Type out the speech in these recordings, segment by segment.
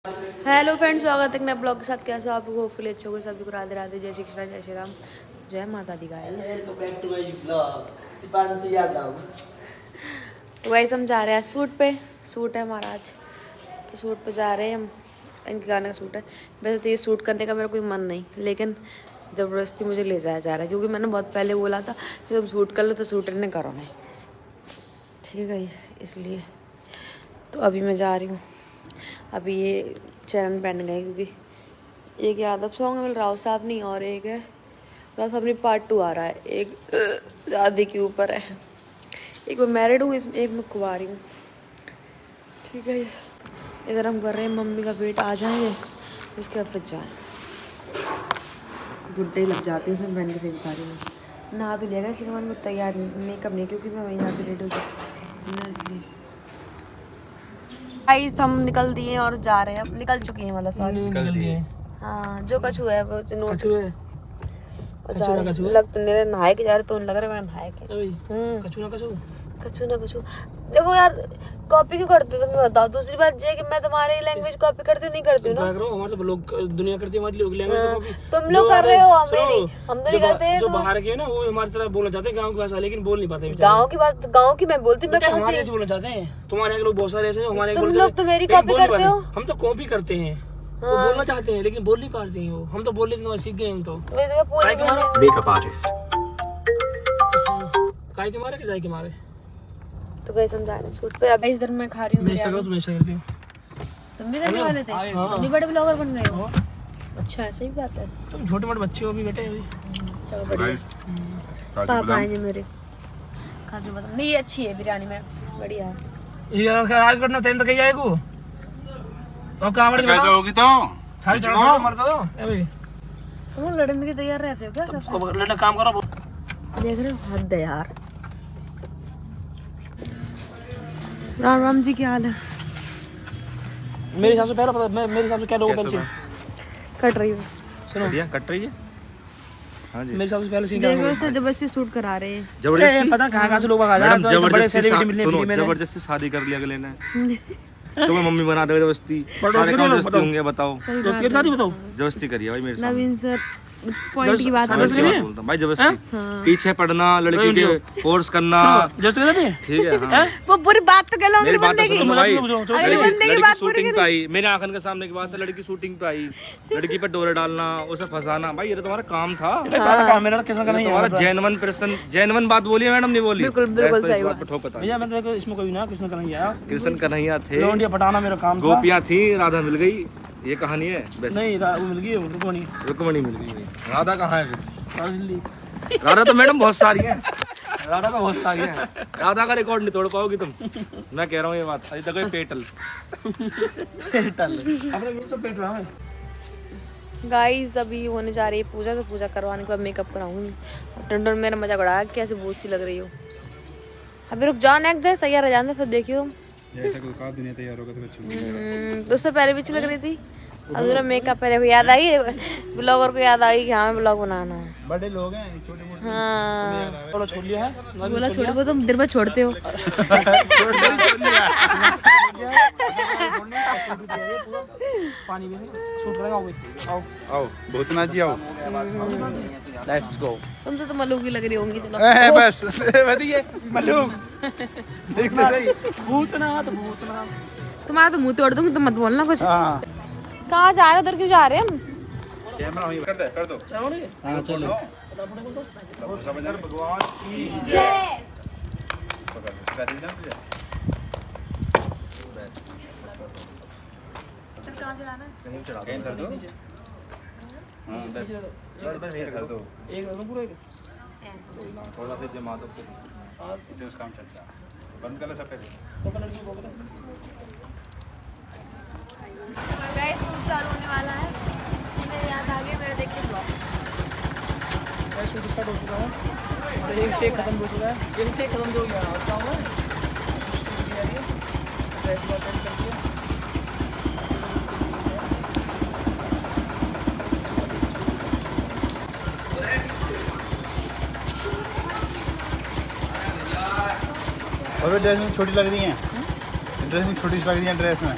Hello friends, स्वागत है नए ब्लॉग के साथ। कैसे हो आप लोग? होपफुली अच्छे होंगे। सभी को राधे राधे, जय श्री कृष्ण, जय श्री राम, जय माता दी। गाइस तो गाइस हम जा रहे हैं शूट पे। शूट है हमारा आज, तो शूट पे जा रहे हैं हम। इनके गाने का शूट है। वैसे तो ये शूट करने का मेरा कोई मन नहीं, लेकिन ज़बरदस्ती मुझे ले जाया जा रहा है, क्योंकि मैंने बहुत पहले बोला था कि तुम शूट कर लो, तो शूट नहीं करो नहीं। ठीक है गाइस, इसलिए तो अभी मैं जा रही हूँ। अभी ये चरण पहन गए, क्योंकि एक यादव सॉन्ग है राव साहब नहीं, और एक है राव साहब नहीं पार्ट 2 आ रहा है। एक शादी के ऊपर है, एक मैं मैरिड हूँ, इसमें एक मैं कुंवारी हूँ। ठीक है, इधर हम कर रहे हैं मम्मी का वेट, आ जाएंगे उसके बाद फिर जाए। गुड्डे लग जाते हैं उसमें, पहन के सही बता रही हूँ। नहा तो लिया, इसलिए मैं तैयार मेकअप नहीं, क्योंकि मैं वहीं यहाँ पे रेडी हो जाती, इसलिए गाइस हम निकल दिए और जा रहे हैं। अब निकल चुकी हैं, मतलब सॉरी निकल दिए। हाँ, जो कछू है वो नोट कछू है। लग तो मेरे नहाए के जा रहे, तो लग रहा है मैं नहाए के। कछू ना कछू। देखो यार, कॉपी क्यों करते हो तुम, बताओ। दूसरी बात ये कि मैं तुम्हारी लैंग्वेज कॉपी करती हूँ, नहीं करती हूँ ना। हमारे तो लोग दुनिया करती है, हमारी लोग लैंग्वेज कॉपी। तुम लोग कर रहे हो, हम तो नहीं करते। जो बाहर के ना, वो हमारी तरह बोलना चाहते हैं गांव की भाषा, लेकिन बोल नहीं पाते। गांव की बात, गांव की मैं बोलती, मैं हमारे ऐसे बोलना चाहते हैं। तुम्हारे यहाँ के लोग बहुत सारे ऐसे हैं, हमारे तुम लोग तो मेरी कॉपी करते हो। हम तो कॉपी करते हैं, वो बोलना चाहते हैं लेकिन बोल नहीं पाते हैं। हम तो बोल लेते हैं, सीख गए हम तो। मेकअप आर्टिस्ट काय के मारे, जाए के मारे। तो गए समझा रहे सूट पे। अभी इधर मैं खा रही हूँ। तुम भी करने वाले थे? तुम भी बड़े ब्लॉगर बन गए हो। अच्छा, ऐसे ही बात है। तुम छोटे मोटे बच्चे हो भी बेटे अभी। चलो बढ़िया। पापा आएंगे मेरे। काजू बादाम नहीं, ये अच्छी है बिरयानी में, बढ़िया है। ये आज करना तेन तो कहीं जाएगा और काम कैसे होगी तो सारी चढ़ा मरता दो अभी। तुम लड़ने के तैयार रहते हो क्या? तुम लड़ने काम करो। देख रहे हो, हद है यार। राम राम जी, क्या हाल है? मेरे हिसाब से पहला पता, मेरे हिसाब से क्या लोगों पेंसिल कट रही है। सुनो बढ़िया कट रही है। हाँ जी, मेरे हिसाब से पहले सीन देखो से जबरदस्ती शूट करा रहे हैं। जबरदस्ती पता कहां से लोग आ जाए। जबरदस्ती शादी कर लिया अगले ने। तुम्हें मम्मी बना दे जबरदस्ती। जबरदस्ती होंगे, बताओ। शादी बताओ, जबरदस्ती करिए भाई मेरे साथ। नवीन सर पॉइंट की बात बोलता हूं भाई, जबरदस्ती पीछे पड़ना, लड़की के फोर्स करना, जस्ट कहते हैं ठीक है। हाँ, वो पूरी बात तो कह लो। मेरी बात की सुनो भाई। बंदे की लड़की बात शूटिंग पे आई, मेरे आंखन के सामने की बात है। लड़की शूटिंग पे आई, लड़की पे डोरे डालना, उसे फंसाना, भाई ये तो तुम्हारा काम था। काम मेरा किसने का नहीं है। तुम्हारा जेन्युइन पर्सन, जेन्युइन बात बोली है मैडम, नहीं बोली। बिल्कुल सही बात पे ठोक बता। भैया मैं तो इसमें कोई ना, किसने का नहीं आया। कृष्ण कन्हैया थे, लौंडिया पटाना मेरा काम था। गोपियां थी, राधा मिल गई, ये कहानी है। नहीं वो मिल गई, रुकमणी मिल गई भाई। राधा कहाँ है? राधा तो मैडम बहुत सारी है, राधा तो बहुत सारी है। राधा का रिकॉर्ड नहीं तोड़ पाओगी तुम, मैं कह रहा हूँ ये बात। अभी तक पेटल गाइस अभी होने जा रही है पूजा, तो पूजा करवाने के बाद मेकअप कराऊंगी। टंडन मेरा मजाक उड़ाया, कैसे बहुत सी लग रही हो। अभी रुक जाओ, नेक दे तैयार हो जाने, फिर देखियो ऐसा कोई कहा दुनिया तैयार होगा तो अच्छी। तो उससे पहले भी अच्छी लग रही थी। अधूरा मेकअप है, देखो याद आई ब्लॉगर को, याद आई कि हाँ ब्लॉग बनाना है। बड़े लोग हैं, छोटे मोटे। हाँ बोला छोड़ लिया है, बोला छोड़, वो तुम दिन भर छोड़ते हो। पानी में शूट करेगा। आओ आओ भूतना जी आओ। Let's go. तुम तो मल्लू की लग रही होंगी। चलो बस बताइए मल्लूक देखना सही। भूतनाथ तुम्हारा तो मुंह तोड़ दूंगी, तुम मत बोलना कुछ। हाँ कहाँ जा रहे हो? उधर क्यों जा रहे हैं हम? कैमरा वहीं कर दो। हाँ चलो। भगवान की जय। कहाँ चढ़ाना है? कहीं कर दो। हाँ बस कर दो। एक पूरा एक थोड़ा सा जमा दो, इतने उस काम चलता है। बंद कर लो सब पहले। तो कलर की बोल गाइस शूट चालू होने वाला है, मेरे याद आ गया, मेरे देख के ब्लॉग। मैं शूट स्टार्ट हो चुका है और एक टेक खत्म हो चुका है। एक टेक खत्म हो गया और क्या हुआ और ड्रेस में छोटी लग रही हैं, ड्रेस में छोटी लग रही है। ड्रेस में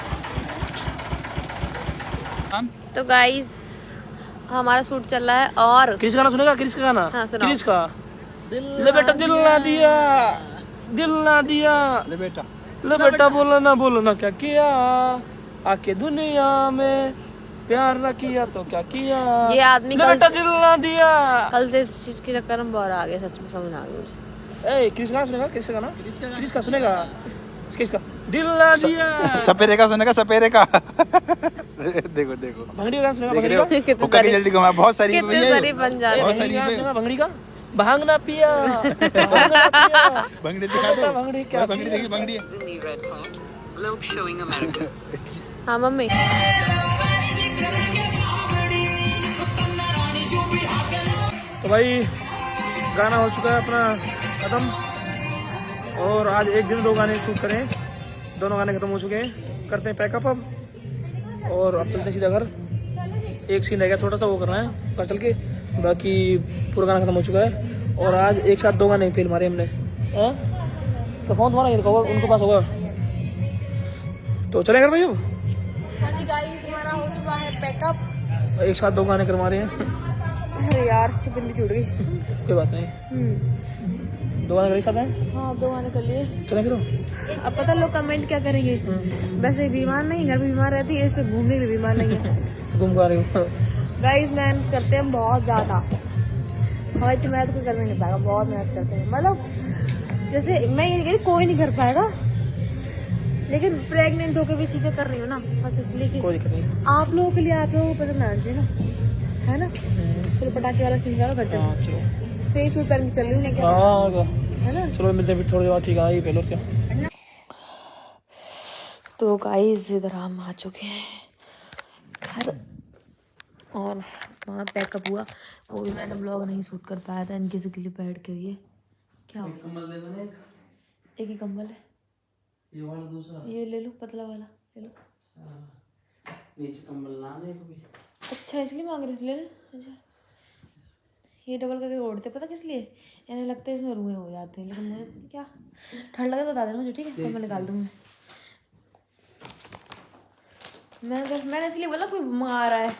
तो गाइस हमारा शूट चल रहा है और क्रिस गाना सुनेगा? क्रिस का गाना? हाँ, सुनाओ। क्रिस का ले बेटा दिल ना दिया, दिल ना दिया, ले बेटा बोलो ना क्या किया, आके दुनिया में प्यार ना किया तो क्या किया, ये आदमी ले बेटा दिल ना दिया। कल से इस चीज के चक्कर में बहुत आ गया, सच में समझ आ गया मुझे। ए क्रिस गाना सुनेगा? क्रिस का गाना? क्रिस का सुनेगा? क्रिस का दिल ना दिया। सपेरे का सुनेगा, सपेरे का। देखो देखो भंगड़ी का गाना सुनेगा? देख भंगड़ी रहे हो? का? कितने वो कभी जल्दी घुमा, बहुत सारी कितने भैया सारी बन जा रहे बहुत हैं। सारी भंगड़ी का गाना पे- सुनेगा? भंगड़ी का भांग ना पिया, भांग ना पिया। भंगड़ी दिखा दो, भंगड़ी क्या भंगड़ी देखिए, भंगड़ी है। हाँ मम्मी। तो भाई गाना हो चुका है अपना खत्म, और आज एक दिन 2 गाने शूट करें, दोनों गाने खत्म हो चुके हैं। करते हैं पैकअप अब, और अब चलते हैं सीधा घर। एक सीन रह गया छोटा सा, वो करना है घर चल के, बाकी पूरा गाना खत्म हो चुका है। और आज एक साथ 2 गाने फेल मारे हमने। हाँ तो फोन तुम्हारा ये होगा, उनके पास होगा, तो चले घर भाई अब। हाँ जी गाइस हमारा हो चुका है पैकअप। एक साथ 2 गाने करवा रहे हैं। अरे यार चिपंदी छूट गई। कोई बात नहीं, 2 गाने एक साथ हैं, हाँ 2 गाने कर लिए। चले फिर। अब पता लोग कमेंट क्या करेंगे, वैसे बीमार नहीं, घर में बीमार रहती है, इससे घूमने के लिए बीमार नहीं है। घूम रहे हो। गाइस मेहनत करते हैं बहुत ज्यादा, हमारी तो मेहनत कोई कर नहीं पाएगा, बहुत मेहनत करते हैं। मतलब जैसे मैं ये नहीं कह रही कोई नहीं कर पाएगा, लेकिन प्रेग्नेंट होकर भी चीजें कर रही हूँ ना, बस इसलिए कि कोई दिक्कत नहीं। आप लोगों के लिए, आप लोगों को पसंद आना चाहिए ना, है ना। चलो पटाखे वाला सीन करो, घर हाँ चलो। चलो। फेस सूट पहन के चल रही हूँ, क्या हाँ है ना। चलो मिलते हैं फिर थोड़ी देर, ठीक है ये पहले क्या। तो गाइस इधर हम आ चुके हैं घर, और वहाँ पैकअप हुआ, वो भी मैंने ब्लॉग नहीं शूट कर पाया था इनके से क्लिप ऐड करिए। क्या हुआ? कम्बल दे दो, एक ही कंबल है, ये वाला दूसरा ये ले लो, पतला वाला ले लो। नीचे कम्बल ना दे कभी। अच्छा इसलिए मांग रहे थे, ले लो। अच्छा ये डबल करके ओढ़ते, पता किस लिए, इन्हें लगता है इसमें रुए हो जाते हैं, लेकिन मुझे क्या ठंड लगे तो बता देना मुझे, ठीक है, कंबल निकाल दूँगी मैंने इसलिए बोला कोई मंगा रहा है।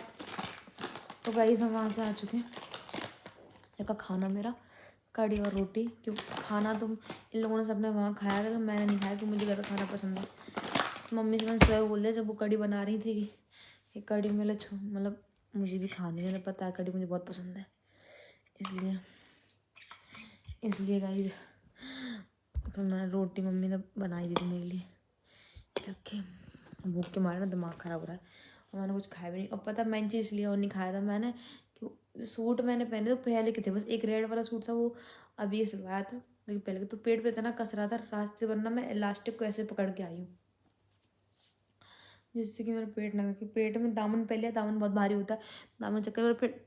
तो गाइस हम वहाँ से आ चुके हैं, इनका खाना मेरा कड़ी और रोटी, क्यों खाना तो इन लोगों ने सबने वहाँ खाया था, मैंने नहीं खाया क्योंकि मुझे घर का खाना पसंद है। मम्मी से मैंने सुबह बोल दिया जब वो कड़ी बना रही थी कि ये कड़ी मतलब मुझे भी खानी है, पता है कड़ी मुझे बहुत पसंद है, इसलिए गाइस फिर मैंने रोटी मम्मी ने बनाई दी थी मेरे लिए, जबकि भूख के मारे ना दिमाग ख़राब हो रहा है, और मैंने कुछ खाया भी नहीं। और पता मैं चीज़ इसलिए और नहीं खाया था मैंने, कि सूट मैंने पहने तो पहले के थे, बस एक रेड वाला सूट था वो अभी सिलवाया था, लेकिन पहले के तो पेट पे इतना कस रहा था रास्ते, वरना मैं इलास्टिक को ऐसे पकड़ के आई हूँ जिससे कि मेरा पेट ना, कि पेट में दामन पहले, दामन बहुत भारी होता है, दामन चक्कर मेरा पेट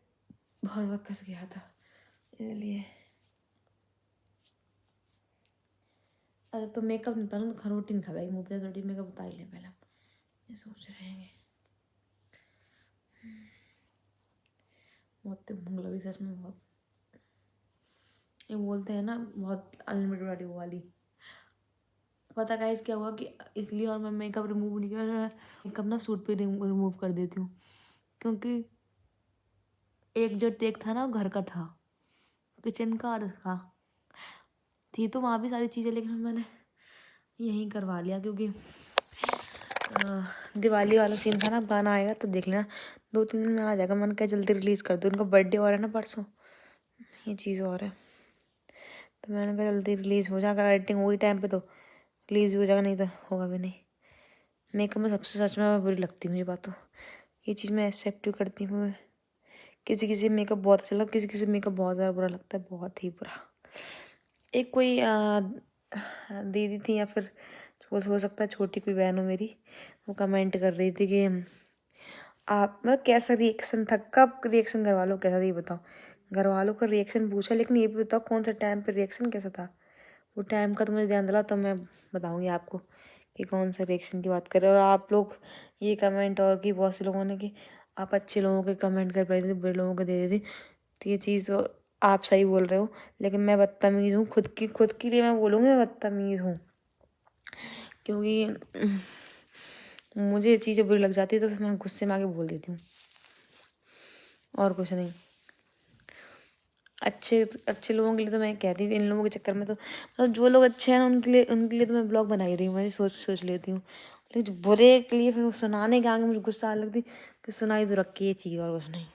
बहुत ज़्यादा कस गया था, इसलिए। अगर तो मेकअप नहीं उतारूँ तो रोटी नहीं खा पाएगी, मुँह पे रोटी मेकअप उतार ही लें पहले, ये सोच रहेंगे। बहुत भूख लगी सच में, बहुत, ये बोलते हैं ना बहुत अनलिमिटेड वाली वो वाली। पता गाइस क्या हुआ कि इसलिए और मैं मेकअप रिमूव नहीं कर रहा, मेकअप ना सूट पे रिमूव कर देती हूँ, क्योंकि एक जो टेक था ना वो घर का था, किचन का और था थी तो वहाँ भी सारी चीज़ें, लेकिन मैंने यहीं करवा लिया क्योंकि दिवाली वाला सीन था ना, गाना आएगा तो देख लेना 2-3 दिन में आ जाएगा, मन क्या जल्दी रिलीज़ कर दो, उनका बर्थडे हो रहा है ना परसों, ये चीज़ और है, तो मैंने कहा जल्दी रिलीज़ हो जाएगा, एडिटिंग वही टाइम पे तो रिलीज़ भी हो जाएगा, नहीं तो होगा भी नहीं। मेकअप में सबसे सच में बुरी लगती हूँ ये बात, तो ये चीज़ मैं एक्सेप्ट भी करती हूँ, किसी किसी मेकअप बहुत अच्छा लगता, किसी किसी मेकअप बहुत ज़्यादा बुरा लगता है, बहुत ही बुरा। एक कोई दीदी थी या फिर हो सकता है छोटी कोई बहन हो मेरी, वो कमेंट कर रही थी कि आप मतलब कैसा रिएक्शन था, कब रिएक्शन घर वालों कैसा था ये बताओ, घर वालों का रिएक्शन पूछा, लेकिन ये भी बताओ कौन सा टाइम पर रिएक्शन कैसा था, वो टाइम का तो मुझे ध्यान दिला तो मैं बताऊँगी आपको कि कौन सा रिएक्शन की बात कर रहे हो। और आप लोग ये कमेंट और की बहुत से लोगों ने कि आप अच्छे लोगों के कमेंट कर पाई थी, बुरे लोगों को दे दी थी, तो ये चीज़ तो आप सही बोल रहे हो, लेकिन मैं बदतमीज़ हूँ, खुद के लिए मैं बोलूँगी मैं बदतमीज़ हूँ, क्योंकि मुझे ये चीज़ें बुरी लग जाती है तो फिर मैं गुस्से में आके बोल देती हूँ, और कुछ नहीं। अच्छे अच्छे लोगों के लिए तो मैं कहती हूँ, इन लोगों के चक्कर में तो मतलब जो लोग अच्छे हैं उनके लिए तो मैं ब्लॉग बना ही रही हूँ, मैं सोच लेती हूँ। लेकिन जो बुरे के लिए फिर सुनाने के आगे मुझे गुस्सा आ लगती कि सुनाई तो रखी ये चीज़ और कुछ नहीं।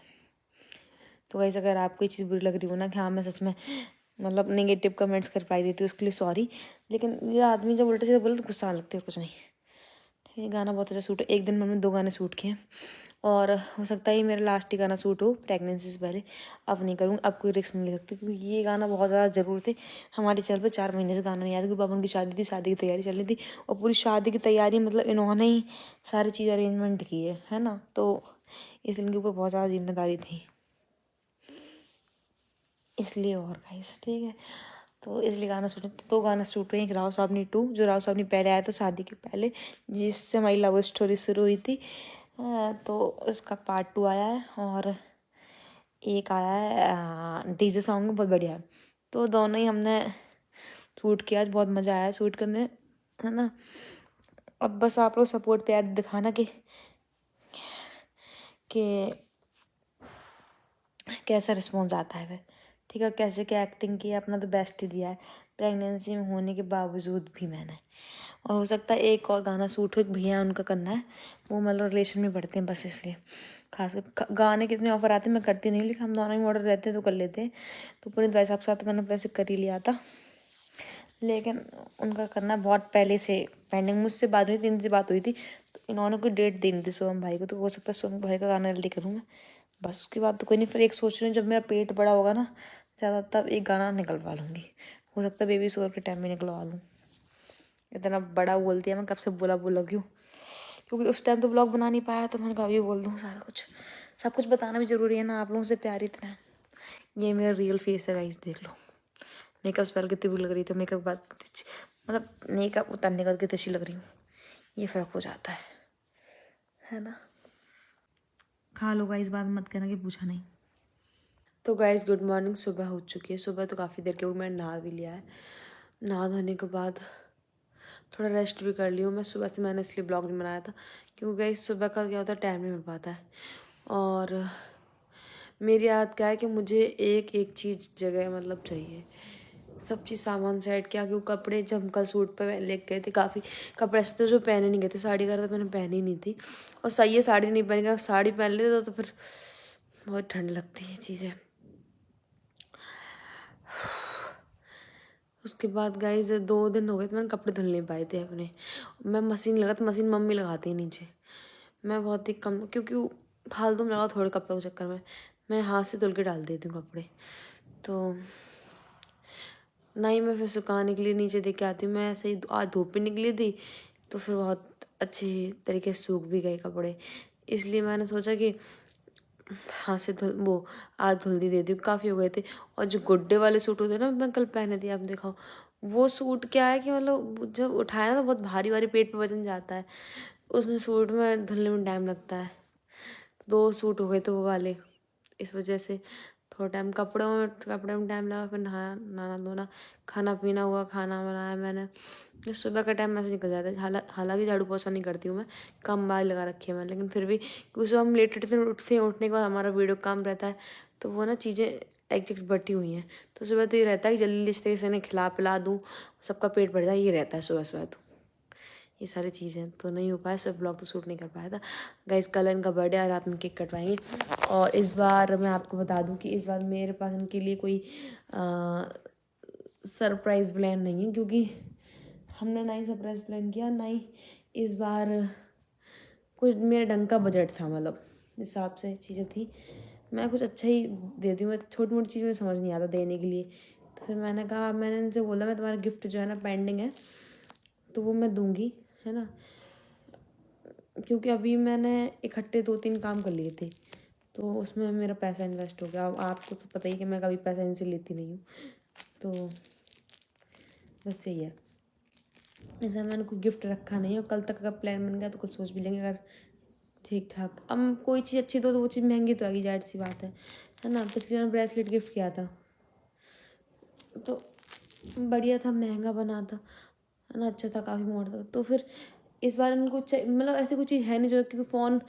तो वैसे अगर आपको ये चीज़ बुरी लग रही हो ना कि हाँ मैं सच में मतलब नेगेटिव कमेंट्स कर पाई देती हूँ, उसके लिए सॉरी। लेकिन ये आदमी जब उल्टे सीधे बोले तो गुस्सा आ लगती है, कुछ नहीं। ये गाना बहुत अच्छा सूट है। एक दिन मैंने 2 गाने शूट किए और हो सकता है ये मेरा लास्ट ही गाना शूट हो प्रेगनेंसी से पहले। अब नहीं करूँगी, अब कोई रिस्क नहीं ले सकती क्योंकि ये गाना बहुत ज़्यादा ज़रूर थे। हमारे चैनल पर 4 महीने से गाना नहीं आया था क्योंकि पापा उनकी शादी थी, शादी की तैयारी चल रही थी और पूरी शादी की तैयारी मतलब इन्होंने ही सारी चीज़ अरेंजमेंट की है ना। तो इसलिए इनके ऊपर बहुत ज़्यादा जिम्मेदारी थी, इसलिए। और गाइस ठीक है, तो इसलिए गाना शूट 2 गाना शूट हुए। एक राव साहबनी 2 जो राव साहबनी पहले आया था शादी के पहले, जिससे हमारी लव स्टोरी शुरू हुई थी, तो उसका पार्ट 2 आया है। और एक आया है डीजे सॉन्ग बहुत बढ़िया है। तो दोनों ही हमने शूट किया, आज बहुत मज़ा आया शूट करने, है ना। अब बस आप लोग सपोर्ट प्यार दिखाना कि कैसा रिस्पॉन्स आता है फिर, ठीक है। कैसे क्या एक्टिंग की, अपना तो बेस्ट ही दिया है प्रेगनेंसी में होने के बावजूद भी मैंने। और हो सकता है एक और गाना शूट हो, एक भैया उनका करना है, वो मतलब रिलेशन में पढ़ते हैं बस, इसलिए खास गाने कितने ऑफर आते हैं मैं करती नहीं, लेकिन हम दोनों ही ऑर्डर रहते हैं तो कर लेते हैं। तो पुनीत भाई साहब के साथ मैंने वैसे कर ही लिया था, लेकिन उनका करना बहुत पहले से पेंडिंग। मुझसे बात हुई थी, इनसे बात हुई थी, तो इन्होंने कोई डेट दी नहीं थी सोहम भाई को, तो हो सकता है सोहम भाई का गाना रेडी करूँ मैं। बस उसके बाद तो कोई नहीं। फिर एक सोच रही हूँ जब मेरा पेट बड़ा होगा ना ज़्यादा, तब एक गाना निकलवा लूँगी। हो सकता है बेबी शोर के टाइम में निकलवा लूँ। इतना बड़ा बोल दिया मैं, कब से बोला क्यों, क्योंकि उस टाइम तो ब्लॉग बना नहीं पाया, तो मैंने कहा ये बोल दूँ सारा कुछ। सब कुछ बताना भी ज़रूरी है ना, आप लोगों से प्यार इतना है। ये मेरा रियल फेस है गाइस, देख लो। मेकअप स्पेल कितनी बुरी लग रही थी, मेकअप बाद मतलब मेकअप उतारने के बाद कितनी अच्छी लग रही हूँ, ये फ़र्क हो जाता है ना। खा लो गाइस, बात मत करना कि पूछा नहीं। तो गाइस गुड मॉर्निंग, सुबह हो चुकी है। सुबह तो काफ़ी देर के हुई, मैंने नहा भी लिया है। नहा धोने के बाद थोड़ा रेस्ट भी कर ली हूँ मैं। सुबह से मैंने इसलिए ब्लॉग नहीं बनाया था क्योंकि गाइस सुबह का क्या होता है, टाइम नहीं मिल पाता है। और मेरी आदत क्या है कि मुझे एक एक चीज़ जगह मतलब चाहिए, सब चीज़ सामान सेट किया। क्योंकि कपड़े जब हम कल सूट पे लेके गए थे, काफ़ी कपड़े ऐसे थे जो पहने नहीं गए थे। साड़ी वगैरह तो मैंने पहनी नहीं थी, और सही है साड़ी नहीं पहन गया, साड़ी पहन लेते तो फिर बहुत ठंड लगती है चीज़ें। उसके बाद गाइज 2 दिन हो गए थे मैंने कपड़े धुल नहीं पाए थे अपने। मैं मशीन लगा, तो मशीन मम्मी लगाती है नीचे, मैं बहुत ही कम, क्योंकि फालतू में लगा थोड़े कपड़ों के चक्कर में मैं हाथ से धुल के डाल देती हूँ कपड़े। तो नहीं, मैं फिर सुखाने के लिए नीचे दे के आती हूँ। मैं ऐसे ही आज धूप भी निकली थी, तो फिर बहुत अच्छी तरीके से सूख भी गए कपड़े। इसलिए मैंने सोचा कि हाथ से वो आज धुल्दी दे दी, काफ़ी हो गए थे। और जो गुड्डे वाले सूट होते हैं ना, मैं कल पहने थे, आप दिखाओ। वो सूट क्या है कि मतलब जब उठाया ना तो बहुत भारी भारी पेट पे वजन जाता है, उसमें सूट में धुलने में टाइम लगता है। 2 सूट हो गए थे वो वाले, इस वजह से थोड़ा टाइम कपड़े में टाइम लगा। फिर नहाना धोना, खाना पीना हुआ, खाना बनाया मैंने। सुबह का टाइम ऐसे निकल जाता है। हालांकि झाड़ू पोछा नहीं करती हूँ मैं, कम बार लगा रखी है मैं, लेकिन फिर भी क्योंकि सुबह हम लेट उठते हैं, उठने के बाद हमारा वीडियो काम रहता है, तो वो ना चीज़ें एग्जैक्ट बटी हुई हैं। तो सुबह तो ये रहता है कि जल्दी इस तरीके से इन्हें खिला पिला दूँ, सबका पेट भर जाए, ये रहता है सुबह सुबह। तो ये सारी चीज़ें तो नहीं हो पाया, सब ब्लॉग तो शूट नहीं कर पाया था गाइस। कल इनका बर्थडे है, रात में केक कटवाएंगे। और इस बार मैं आपको बता दूं कि इस बार मेरे पास इनके लिए कोई सरप्राइज़ प्लान नहीं है, क्योंकि हमने ना ही सरप्राइज़ प्लान किया, ना ही इस बार कुछ मेरे ढंग का बजट था, मतलब जिस हिसाब से चीज़ें थी। मैं कुछ अच्छा ही दे दूँ, मैं छोटी मोटी चीज़ में समझ नहीं आता देने के लिए। तो फिर मैंने कहा, मैंने इनसे बोला मैं तुम्हारा गिफ्ट जो है ना पेंडिंग है, तो वो मैं दूँगी, है ना। क्योंकि अभी मैंने इकट्ठे 2-3 काम कर लिए थे, तो उसमें मेरा पैसा इन्वेस्ट हो गया। अब आपको तो पता ही कि मैं कभी पैसा इनसे लेती नहीं हूँ, तो बस यही है। ऐसा मैंने कोई गिफ्ट रखा नहीं है, और कल तक का प्लान बन गया तो कुछ सोच भी लेंगे अगर ठीक ठाक। अब कोई चीज़ अच्छी तो वो चीज़ महंगी तो आएगी, जाहिर सी बात है ना। पिछली मैंने ब्रेसलेट गिफ्ट किया था, तो बढ़िया था, महंगा बना था, है ना, अच्छा था, काफ़ी मोटा था। तो फिर इस बार इनको मतलब ऐसी कोई चीज़ है नहीं जो, क्योंकि फ़ोन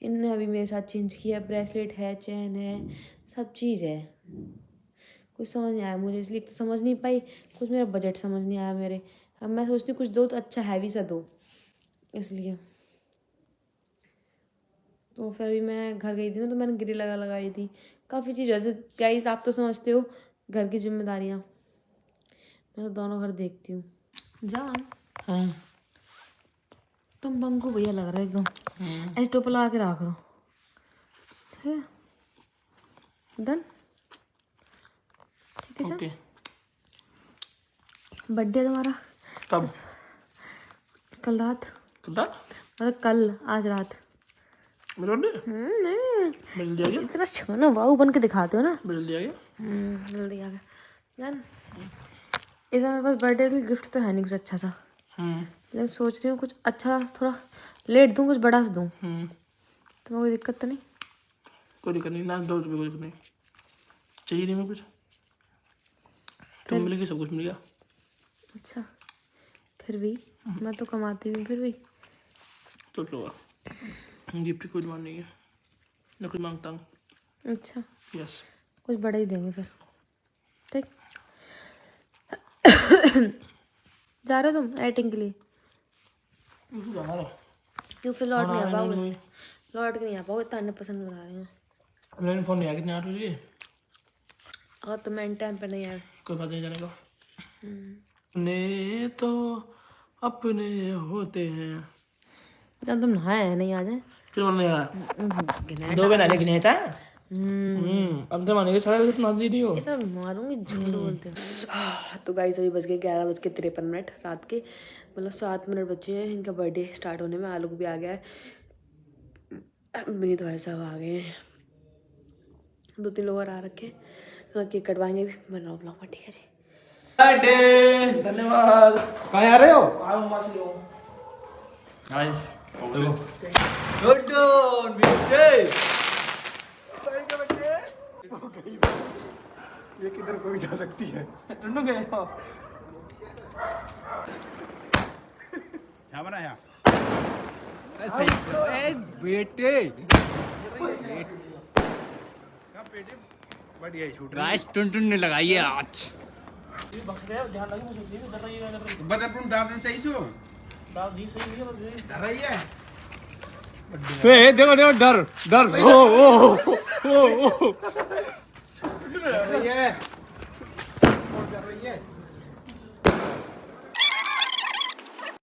इनने अभी मेरे साथ चेंज किया, ब्रेसलेट है, चेन है, सब चीज़ है। कुछ समझ नहीं आया मुझे, इसलिए तो समझ नहीं पाई, कुछ मेरा बजट समझ नहीं आया मेरे। अब मैं सोचती हूँ कुछ दो तो अच्छा हैवी सा दो, इसलिए। तो फिर भी मैं घर गई थी ना, तो मैंने गिरी लगाई थी, काफ़ी चीज़ होती। गाइस आप तो समझते हो घर की जिम्मेदारियाँ, मैं तो दोनों घर देखती हूँ। जान तुम बंकू भैया लग रहा है एकदम, ऐसे टोपा लगा के रख लो। डन, ठीक है। ओके। बर्थडे तुम्हारा कब? कल रात, मतलब कल, आज रात। मेरा बर्थडे मिल दिया गया, इतना छोना वाऊ बन के दिखाते हो ना। मिल दिया गया। मिल दिया गया जान। इस मेरे पास बर्थडे के गिफ्ट तो है नहीं कुछ अच्छा सा, लेकिन सोच रही हूँ कुछ अच्छा थोड़ा लेट दूँ, कुछ बड़ा सा दूँ। तो कोई दिक्कत तो नहीं? कोई दिक्कत नहीं, ना दो रुपये, कोई दिक्कत नहीं, चाहिए नहीं मैं कुछ, तुम मिलेगी सब कुछ मिल गया। अच्छा, फिर भी मैं तो कमाती हूँ, फिर भी तो लो, गिफ्ट की कोई डिमांड नहीं है, ना कुछ मांगता हूँ। अच्छा, यस, कुछ बड़ा ही देंगे फिर, ठीक। जा रहे हो तुम एडिटिंग के लिए? मुझे जाना है, क्यों फिर लौट नहीं आ पाओगे? लौट के नहीं आ पाओगे, इतना पसंद बता रहे हैं। मैंने फोन नहीं आया कितने 8 बजे, और तो मैं टाइम पे नहीं आया। कोई बात नहीं, जाने का। अपने तो अपने होते हैं। जब तुम नहाए हैं नहीं आ जाए फिर मन नहीं आया, 2 बना लेकिन है था। अब तो मानेंगे सारा इतना दी नहीं हो। इतना मारूंगी, झूठ बोलते हो। तो गाइस अभी बज गए 11:53 रात के, मतलब 7 मिनट बचे हैं इनका बर्थडे स्टार्ट होने में। आलोक भी आ गया है, विनीत भाई साहब आ गए हैं, 2-3 लोग और आ रखे हैं। तो केक कटवाएंगे भी, बनाओ ब्लॉग में, ठीक है जी। बर्थडे, धन्यवाद। कहाँ आ रहे हो? आओ मासी हो। नाइस। ये किधर कोई जा सकती है? टुन्नू गए हो? यहाँ बना यहाँ। बेटे बढ़िया ही शूट गाइस टुन ने लगाई है आज। ये बक्स गया, ध्यान लगे मुझे, ये डर रही है, डर रही है। बदरपुर दाब सही सो दाल दी सही है, बस डर रही है। ए देखो देखो डर डर ओ डर रही है। और डर रही है।